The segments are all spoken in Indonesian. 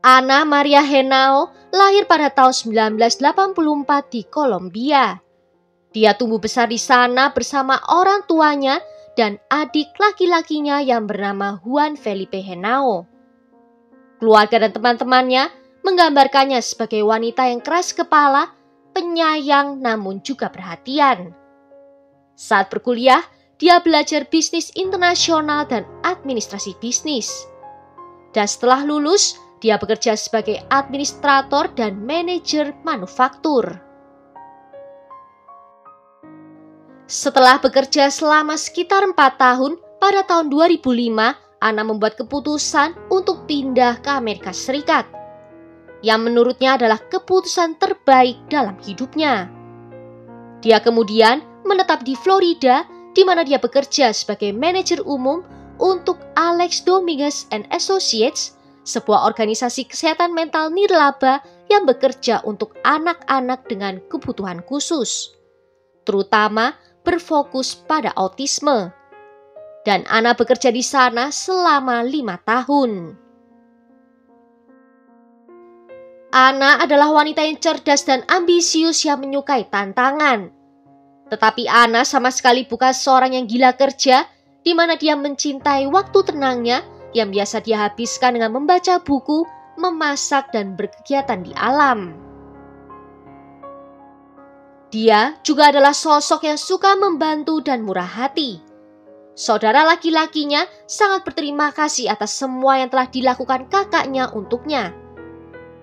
Ana Maria Henao lahir pada tahun 1984 di Kolombia. Dia tumbuh besar di sana bersama orang tuanya dan adik laki-lakinya yang bernama Juan Felipe Henao. Keluarga dan teman-temannya menggambarkannya sebagai wanita yang keras kepala, penyayang namun juga perhatian. Saat berkuliah, dia belajar bisnis internasional dan administrasi bisnis. Dan setelah lulus, dia bekerja sebagai administrator dan manajer manufaktur. Setelah bekerja selama sekitar 4 tahun, pada tahun 2005, Ana membuat keputusan untuk pindah ke Amerika Serikat, yang menurutnya adalah keputusan terbaik dalam hidupnya. Dia kemudian menetap di Florida, di mana dia bekerja sebagai manajer umum untuk Alex Dominguez and Associates, sebuah organisasi kesehatan mental nirlaba yang bekerja untuk anak-anak dengan kebutuhan khusus, terutama berfokus pada autisme. Dan Ana bekerja di sana selama 5 tahun. Ana adalah wanita yang cerdas dan ambisius yang menyukai tantangan. Tetapi Ana sama sekali bukan seorang yang gila kerja, di mana dia mencintai waktu tenangnya yang biasa dia habiskan dengan membaca buku, memasak, dan berkegiatan di alam. Dia juga adalah sosok yang suka membantu dan murah hati. Saudara laki-lakinya sangat berterima kasih atas semua yang telah dilakukan kakaknya untuknya.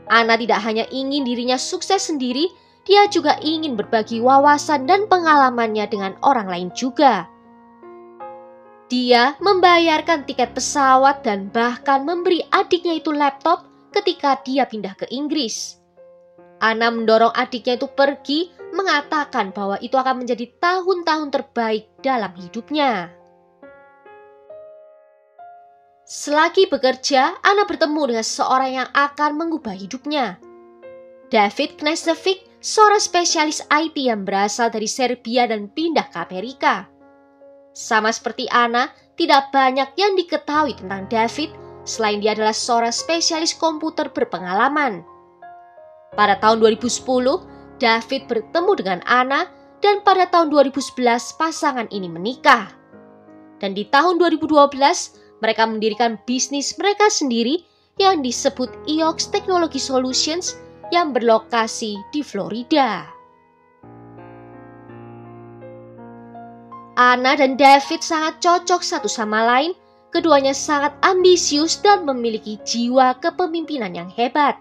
Ana tidak hanya ingin dirinya sukses sendiri, dia juga ingin berbagi wawasan dan pengalamannya dengan orang lain juga. Dia membayarkan tiket pesawat dan bahkan memberi adiknya itu laptop ketika dia pindah ke Inggris. Ana mendorong adiknya itu pergi, mengatakan bahwa itu akan menjadi tahun-tahun terbaik dalam hidupnya. Selagi bekerja, Ana bertemu dengan seorang yang akan mengubah hidupnya. David Knežević, seorang spesialis IT yang berasal dari Serbia dan pindah ke Amerika. Sama seperti Ana, tidak banyak yang diketahui tentang David selain dia adalah seorang spesialis komputer berpengalaman. Pada tahun 2010, David bertemu dengan Ana dan pada tahun 2011 pasangan ini menikah. Dan di tahun 2012, mereka mendirikan bisnis mereka sendiri yang disebut EOX Technology Solutions yang berlokasi di Florida. Ana dan David sangat cocok satu sama lain. Keduanya sangat ambisius dan memiliki jiwa kepemimpinan yang hebat.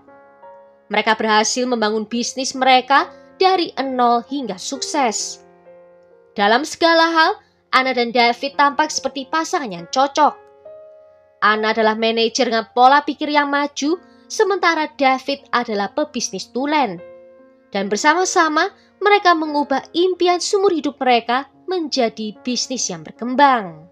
Mereka berhasil membangun bisnis mereka dari nol hingga sukses. Dalam segala hal, Ana dan David tampak seperti pasangan yang cocok. Ana adalah manajer dengan pola pikir yang maju, sementara David adalah pebisnis tulen. Dan bersama-sama mereka mengubah impian seumur hidup mereka menjadi bisnis yang berkembang.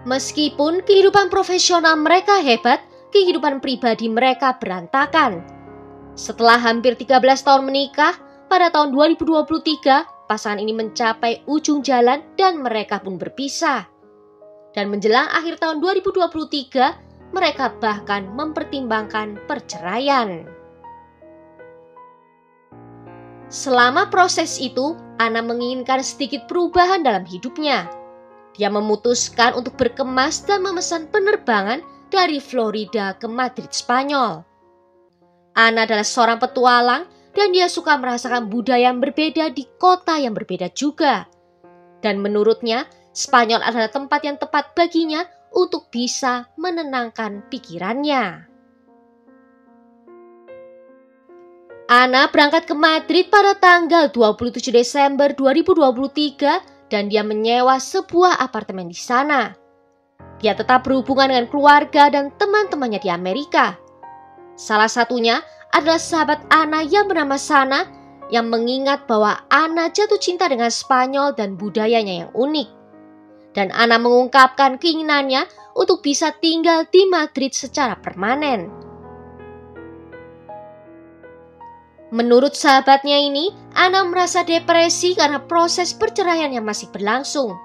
Meskipun kehidupan profesional mereka hebat, kehidupan pribadi mereka berantakan. Setelah hampir 13 tahun menikah, pada tahun 2023, pasangan ini mencapai ujung jalan dan mereka pun berpisah. Dan menjelang akhir tahun 2023, mereka bahkan mempertimbangkan perceraian. Selama proses itu, Ana menginginkan sedikit perubahan dalam hidupnya. Dia memutuskan untuk berkemas dan memesan penerbangan dari Florida ke Madrid, Spanyol. Ana adalah seorang petualang dan dia suka merasakan budaya yang berbeda di kota yang berbeda juga. Dan menurutnya, Spanyol adalah tempat yang tepat baginya untuk bisa menenangkan pikirannya. Ana berangkat ke Madrid pada tanggal 27 Desember 2023 dan dia menyewa sebuah apartemen di sana. Dia tetap berhubungan dengan keluarga dan teman-temannya di Amerika. Salah satunya adalah sahabat Ana yang bernama Sana yang mengingat bahwa Ana jatuh cinta dengan Spanyol dan budayanya yang unik. Dan Ana mengungkapkan keinginannya untuk bisa tinggal di Madrid secara permanen. Menurut sahabatnya ini, Ana merasa depresi karena proses perceraian yang masih berlangsung.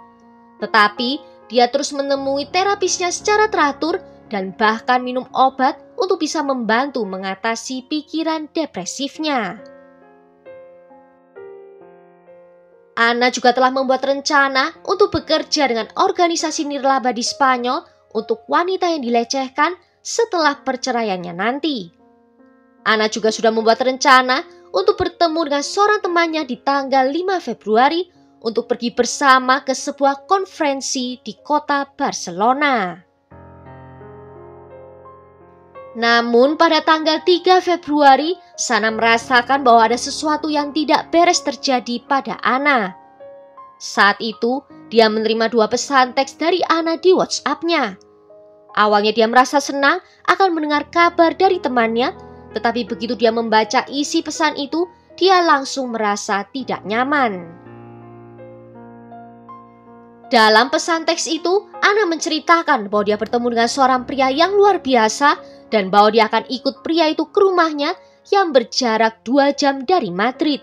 Tetapi, dia terus menemui terapisnya secara teratur dan bahkan minum obat untuk bisa membantu mengatasi pikiran depresifnya. Ana juga telah membuat rencana untuk bekerja dengan organisasi nirlaba di Spanyol untuk wanita yang dilecehkan setelah perceraiannya nanti. Ana juga sudah membuat rencana untuk bertemu dengan seorang temannya di tanggal 5 Februari untuk pergi bersama ke sebuah konferensi di kota Barcelona. Namun pada tanggal 3 Februari, Sana merasakan bahwa ada sesuatu yang tidak beres terjadi pada Ana. Saat itu, dia menerima 2 pesan teks dari Ana di WhatsApp-nya. Awalnya dia merasa senang akan mendengar kabar dari temannya, tetapi begitu dia membaca isi pesan itu, dia langsung merasa tidak nyaman. Dalam pesan teks itu, Ana menceritakan bahwa dia bertemu dengan seorang pria yang luar biasa dan bahwa dia akan ikut pria itu ke rumahnya yang berjarak 2 jam dari Madrid,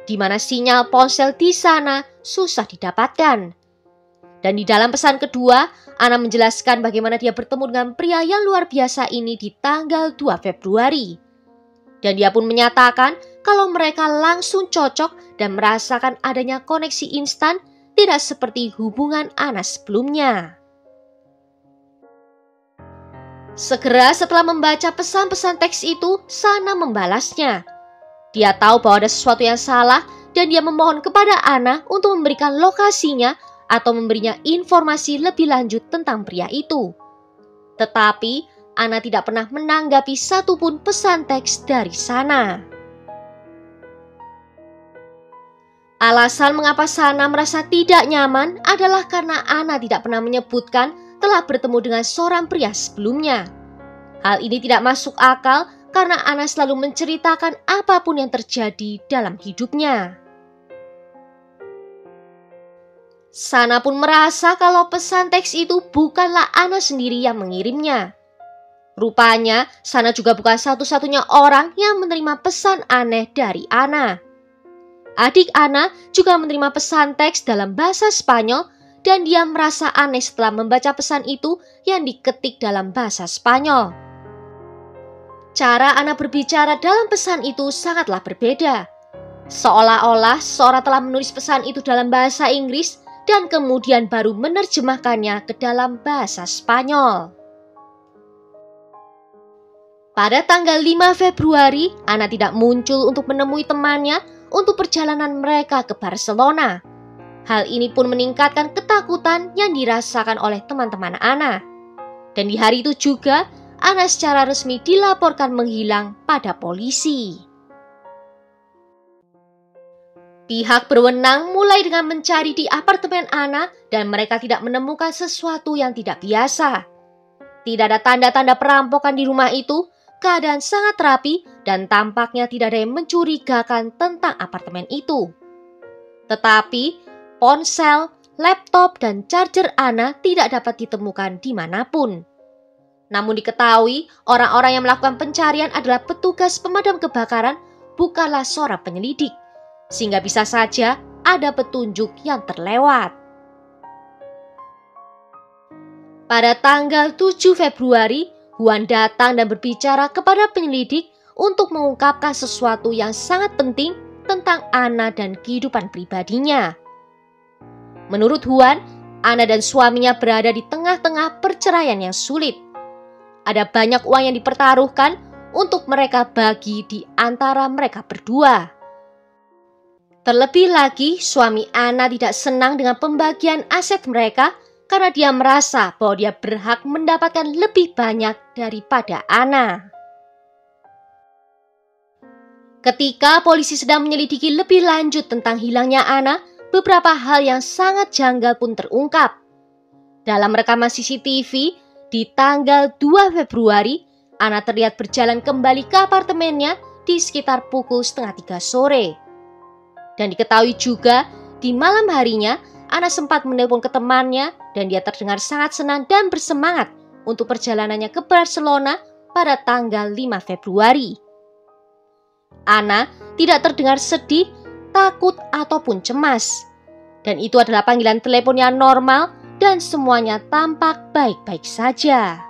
di mana sinyal ponsel di sana susah didapatkan. Dan di dalam pesan kedua, Ana menjelaskan bagaimana dia bertemu dengan pria yang luar biasa ini di tanggal 2 Februari. Dan dia pun menyatakan kalau mereka langsung cocok dan merasakan adanya koneksi instan, tidak seperti hubungan Ana sebelumnya. Segera setelah membaca pesan-pesan teks itu, Sana membalasnya. Dia tahu bahwa ada sesuatu yang salah dan dia memohon kepada Ana untuk memberikan lokasinya atau memberinya informasi lebih lanjut tentang pria itu. Tetapi Ana tidak pernah menanggapi satupun pesan teks dari Sana. Alasan mengapa Sana merasa tidak nyaman adalah karena Ana tidak pernah menyebutkan telah bertemu dengan seorang pria sebelumnya. Hal ini tidak masuk akal karena Ana selalu menceritakan apapun yang terjadi dalam hidupnya. Sana pun merasa kalau pesan teks itu bukanlah Ana sendiri yang mengirimnya. Rupanya Sana juga bukan satu-satunya orang yang menerima pesan aneh dari Ana. Adik Ana juga menerima pesan teks dalam bahasa Spanyol dan dia merasa aneh setelah membaca pesan itu yang diketik dalam bahasa Spanyol. Cara Ana berbicara dalam pesan itu sangatlah berbeda. Seolah-olah seorang telah menulis pesan itu dalam bahasa Inggris dan kemudian baru menerjemahkannya ke dalam bahasa Spanyol. Pada tanggal 5 Februari, Ana tidak muncul untuk menemui temannya untuk perjalanan mereka ke Barcelona. Hal ini pun meningkatkan ketakutan yang dirasakan oleh teman-teman Ana. Dan di hari itu juga, Ana secara resmi dilaporkan menghilang pada polisi. Pihak berwenang mulai dengan mencari di apartemen Ana dan mereka tidak menemukan sesuatu yang tidak biasa. Tidak ada tanda-tanda perampokan di rumah itu, keadaan sangat rapi dan tampaknya tidak ada yang mencurigakan tentang apartemen itu. Tetapi ponsel, laptop, dan charger Ana tidak dapat ditemukan dimanapun. Namun diketahui orang-orang yang melakukan pencarian adalah petugas pemadam kebakaran, bukanlah seorang penyelidik. Sehingga bisa saja ada petunjuk yang terlewat. Pada tanggal 7 Februari, Juan datang dan berbicara kepada penyelidik untuk mengungkapkan sesuatu yang sangat penting tentang Ana dan kehidupan pribadinya. Menurut Juan, Ana dan suaminya berada di tengah-tengah perceraian yang sulit. Ada banyak uang yang dipertaruhkan untuk mereka bagi di antara mereka berdua. Terlebih lagi, suami Ana tidak senang dengan pembagian aset mereka karena dia merasa bahwa dia berhak mendapatkan lebih banyak daripada Ana. Ketika polisi sedang menyelidiki lebih lanjut tentang hilangnya Ana, beberapa hal yang sangat janggal pun terungkap. Dalam rekaman CCTV, di tanggal 2 Februari, Ana terlihat berjalan kembali ke apartemennya di sekitar pukul 2:30 sore. Dan diketahui juga, di malam harinya, Ana sempat menelpon ke temannya dan dia terdengar sangat senang dan bersemangat untuk perjalanannya ke Barcelona pada tanggal 5 Februari. Ana tidak terdengar sedih, takut, ataupun cemas. Dan itu adalah panggilan telepon yang normal dan semuanya tampak baik-baik saja.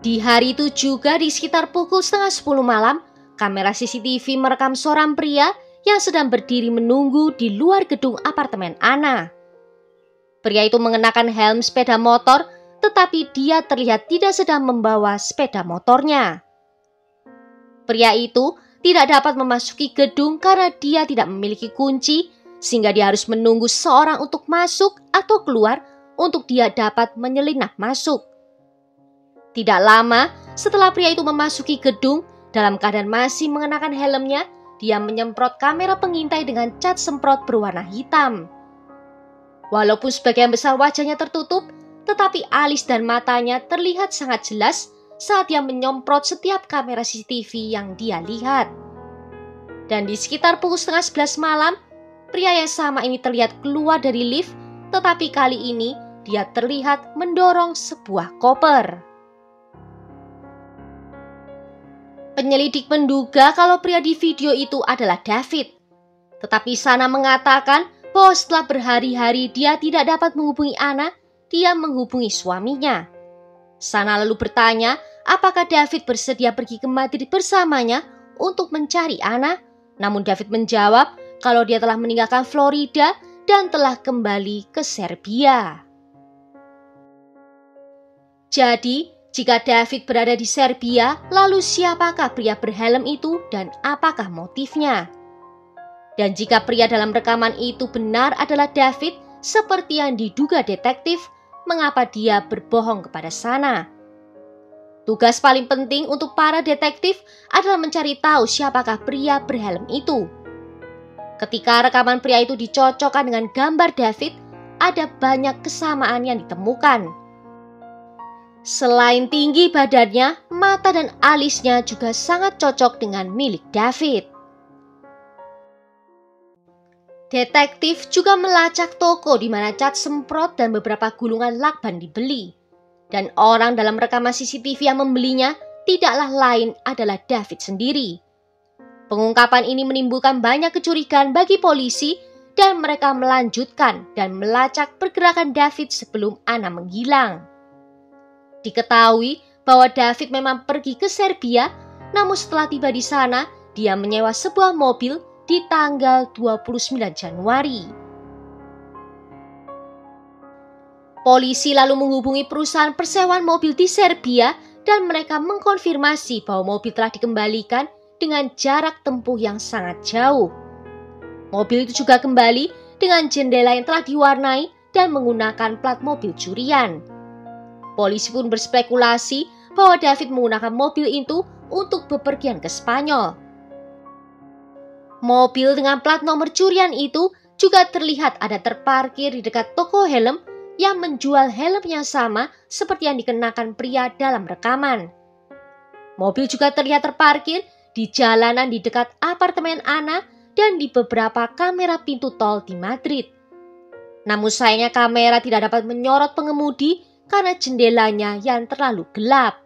Di hari itu juga di sekitar pukul 9:30 malam, kamera CCTV merekam seorang pria yang sedang berdiri menunggu di luar gedung apartemen Anna. Pria itu mengenakan helm sepeda motor, tetapi dia terlihat tidak sedang membawa sepeda motornya. Pria itu tidak dapat memasuki gedung karena dia tidak memiliki kunci, sehingga dia harus menunggu seorang untuk masuk atau keluar untuk dia dapat menyelinap masuk. Tidak lama setelah pria itu memasuki gedung, dalam keadaan masih mengenakan helmnya, dia menyemprot kamera pengintai dengan cat semprot berwarna hitam. Walaupun sebagian besar wajahnya tertutup, tetapi alis dan matanya terlihat sangat jelas saat dia menyemprot setiap kamera CCTV yang dia lihat. Dan di sekitar pukul 10:30 malam, pria yang sama ini terlihat keluar dari lift, tetapi kali ini dia terlihat mendorong sebuah koper. Penyelidik menduga kalau pria di video itu adalah David. Tetapi Sana mengatakan bahwa setelah berhari-hari dia tidak dapat menghubungi Anna, dia menghubungi suaminya. Sana lalu bertanya apakah David bersedia pergi ke Madrid bersamanya untuk mencari Anna. Namun David menjawab kalau dia telah meninggalkan Florida dan telah kembali ke Serbia. Jadi, jika David berada di Serbia, lalu siapakah pria berhelm itu dan apakah motifnya? Dan jika pria dalam rekaman itu benar adalah David, seperti yang diduga detektif, mengapa dia berbohong kepada Sana? Tugas paling penting untuk para detektif adalah mencari tahu siapakah pria berhelm itu. Ketika rekaman pria itu dicocokkan dengan gambar David, ada banyak kesamaan yang ditemukan. Selain tinggi badannya, mata dan alisnya juga sangat cocok dengan milik David. Detektif juga melacak toko di mana cat semprot dan beberapa gulungan lakban dibeli. Dan orang dalam rekaman CCTV yang membelinya tidaklah lain adalah David sendiri. Pengungkapan ini menimbulkan banyak kecurigaan bagi polisi dan mereka melanjutkan dan melacak pergerakan David sebelum Anna menghilang. Diketahui bahwa David memang pergi ke Serbia, namun setelah tiba di sana, dia menyewa sebuah mobil di tanggal 29 Januari. Polisi lalu menghubungi perusahaan persewaan mobil di Serbia dan mereka mengkonfirmasi bahwa mobil telah dikembalikan dengan jarak tempuh yang sangat jauh. Mobil itu juga kembali dengan jendela yang telah diwarnai dan menggunakan plat mobil curian. Polisi pun berspekulasi bahwa David menggunakan mobil itu untuk bepergian ke Spanyol. Mobil dengan plat nomor curian itu juga terlihat ada terparkir di dekat toko helm yang menjual helm yang sama seperti yang dikenakan pria dalam rekaman. Mobil juga terlihat terparkir di jalanan di dekat apartemen Anna dan di beberapa kamera pintu tol di Madrid. Namun sayangnya kamera tidak dapat menyorot pengemudi karena jendelanya yang terlalu gelap.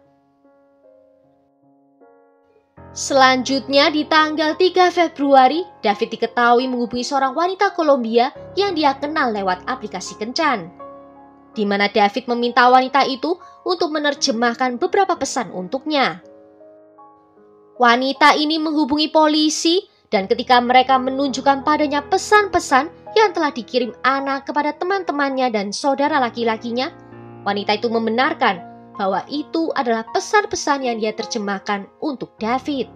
Selanjutnya di tanggal 3 Februari, David diketahui menghubungi seorang wanita Kolombia yang dia kenal lewat aplikasi kencan. Di mana David meminta wanita itu untuk menerjemahkan beberapa pesan untuknya. Wanita ini menghubungi polisi dan ketika mereka menunjukkan padanya pesan-pesan yang telah dikirim Anna kepada teman-temannya dan saudara laki-lakinya, wanita itu membenarkan bahwa itu adalah pesan-pesan yang dia terjemahkan untuk David.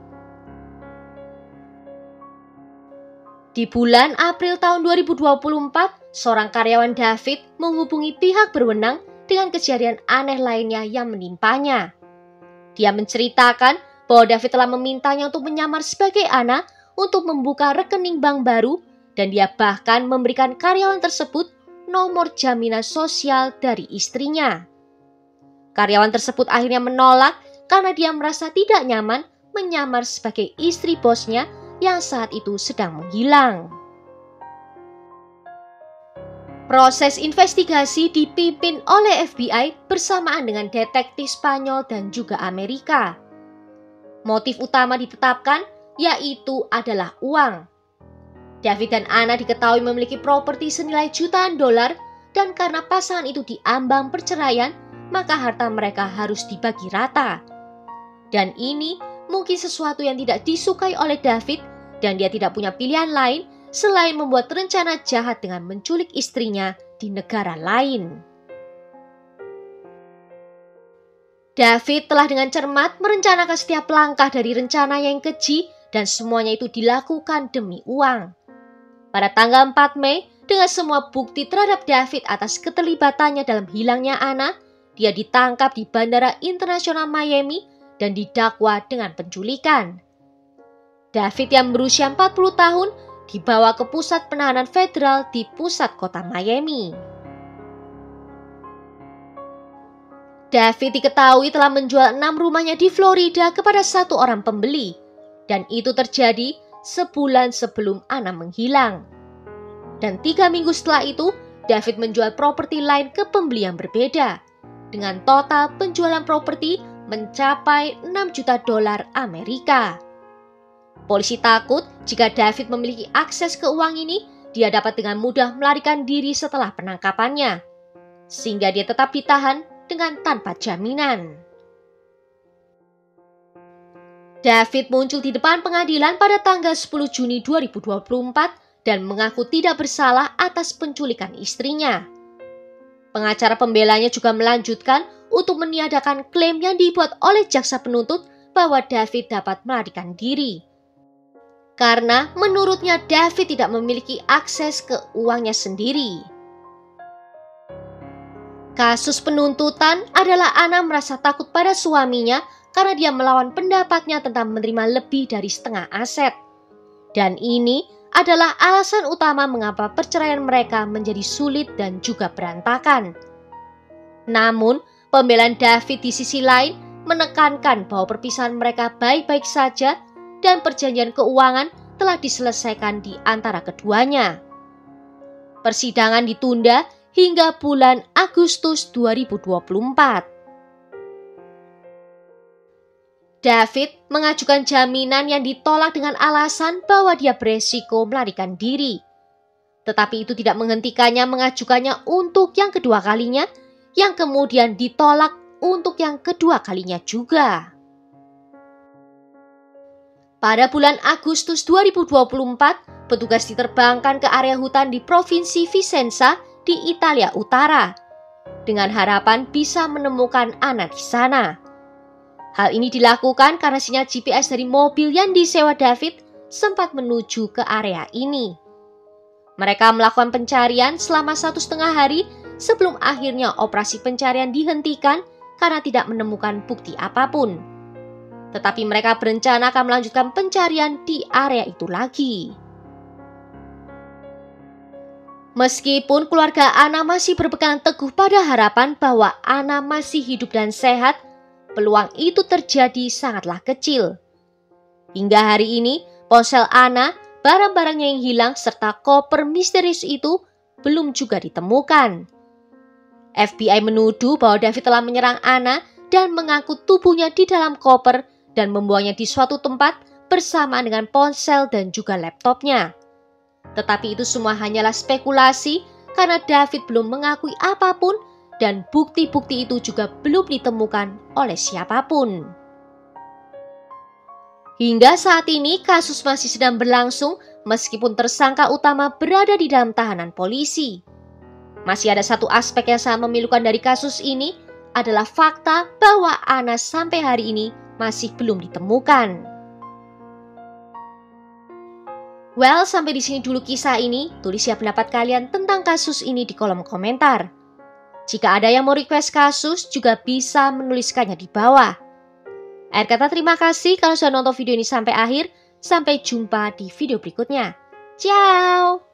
Di bulan April tahun 2024, seorang karyawan David menghubungi pihak berwenang dengan kejadian aneh lainnya yang menimpanya. Dia menceritakan bahwa David telah memintanya untuk menyamar sebagai Anna untuk membuka rekening bank baru dan dia bahkan memberikan karyawan tersebut nomor jaminan sosial dari istrinya. Karyawan tersebut akhirnya menolak karena dia merasa tidak nyaman menyamar sebagai istri bosnya yang saat itu sedang menghilang. Proses investigasi dipimpin oleh FBI bersamaan dengan detektif Spanyol dan juga Amerika. Motif utama ditetapkan yaitu adalah uang. David dan Anna diketahui memiliki properti senilai jutaan dolar dan karena pasangan itu diambang perceraian, maka harta mereka harus dibagi rata. Dan ini mungkin sesuatu yang tidak disukai oleh David, dan dia tidak punya pilihan lain selain membuat rencana jahat dengan menculik istrinya di negara lain. David telah dengan cermat merencanakan setiap langkah dari rencana yang keji, dan semuanya itu dilakukan demi uang. Pada tanggal 4 Mei, dengan semua bukti terhadap David atas keterlibatannya dalam hilangnya Anna, dia ditangkap di Bandara Internasional Miami dan didakwa dengan penculikan. David yang berusia 40 tahun dibawa ke pusat penahanan federal di pusat kota Miami. David diketahui telah menjual 6 rumahnya di Florida kepada satu orang pembeli, dan itu terjadi sebulan sebelum Anna menghilang. Dan 3 minggu setelah itu, David menjual properti lain ke pembeli yang berbeda, dengan total penjualan properti mencapai $6 juta Amerika. Polisi takut jika David memiliki akses ke uang ini, dia dapat dengan mudah melarikan diri setelah penangkapannya, sehingga dia tetap ditahan dengan tanpa jaminan. David muncul di depan pengadilan pada tanggal 10 Juni 2024 dan mengaku tidak bersalah atas penculikan istrinya. Pengacara pembelanya juga melanjutkan untuk meniadakan klaim yang dibuat oleh jaksa penuntut bahwa David dapat melarikan diri. Karena menurutnya David tidak memiliki akses ke uangnya sendiri. Kasus penuntutan adalah Anna merasa takut pada suaminya karena dia melawan pendapatnya tentang menerima lebih dari setengah aset. Dan ini adalah alasan utama mengapa perceraian mereka menjadi sulit dan juga berantakan. Namun, pembelaan David di sisi lain menekankan bahwa perpisahan mereka baik-baik saja dan perjanjian keuangan telah diselesaikan di antara keduanya. Persidangan ditunda hingga bulan Agustus 2024. David mengajukan jaminan yang ditolak dengan alasan bahwa dia beresiko melarikan diri. Tetapi itu tidak menghentikannya mengajukannya untuk yang kedua kalinya, yang kemudian ditolak untuk yang kedua kalinya juga. Pada bulan Agustus 2024, petugas diterbangkan ke area hutan di Provinsi Vicenza di Italia Utara, dengan harapan bisa menemukan Anna di sana. Hal ini dilakukan karena sinyal GPS dari mobil yang disewa David sempat menuju ke area ini. Mereka melakukan pencarian selama 1,5 hari sebelum akhirnya operasi pencarian dihentikan karena tidak menemukan bukti apapun. Tetapi mereka berencana akan melanjutkan pencarian di area itu lagi. Meskipun keluarga Anna masih berpegang teguh pada harapan bahwa Anna masih hidup dan sehat, peluang itu terjadi sangatlah kecil. Hingga hari ini, ponsel Anna, barang-barangnya yang hilang, serta koper misterius itu belum juga ditemukan. FBI menuduh bahwa David telah menyerang Anna dan mengangkut tubuhnya di dalam koper dan membuangnya di suatu tempat bersama dengan ponsel dan juga laptopnya. Tetapi itu semua hanyalah spekulasi karena David belum mengakui apapun dan bukti-bukti itu juga belum ditemukan oleh siapapun. Hingga saat ini kasus masih sedang berlangsung meskipun tersangka utama berada di dalam tahanan polisi. Masih ada satu aspek yang sangat memilukan dari kasus ini adalah fakta bahwa Anna sampai hari ini masih belum ditemukan. Well, sampai di sini dulu kisah ini. Tulis ya pendapat kalian tentang kasus ini di kolom komentar. Jika ada yang mau request kasus, juga bisa menuliskannya di bawah. Akhir kata terima kasih kalau sudah nonton video ini sampai akhir. Sampai jumpa di video berikutnya. Ciao!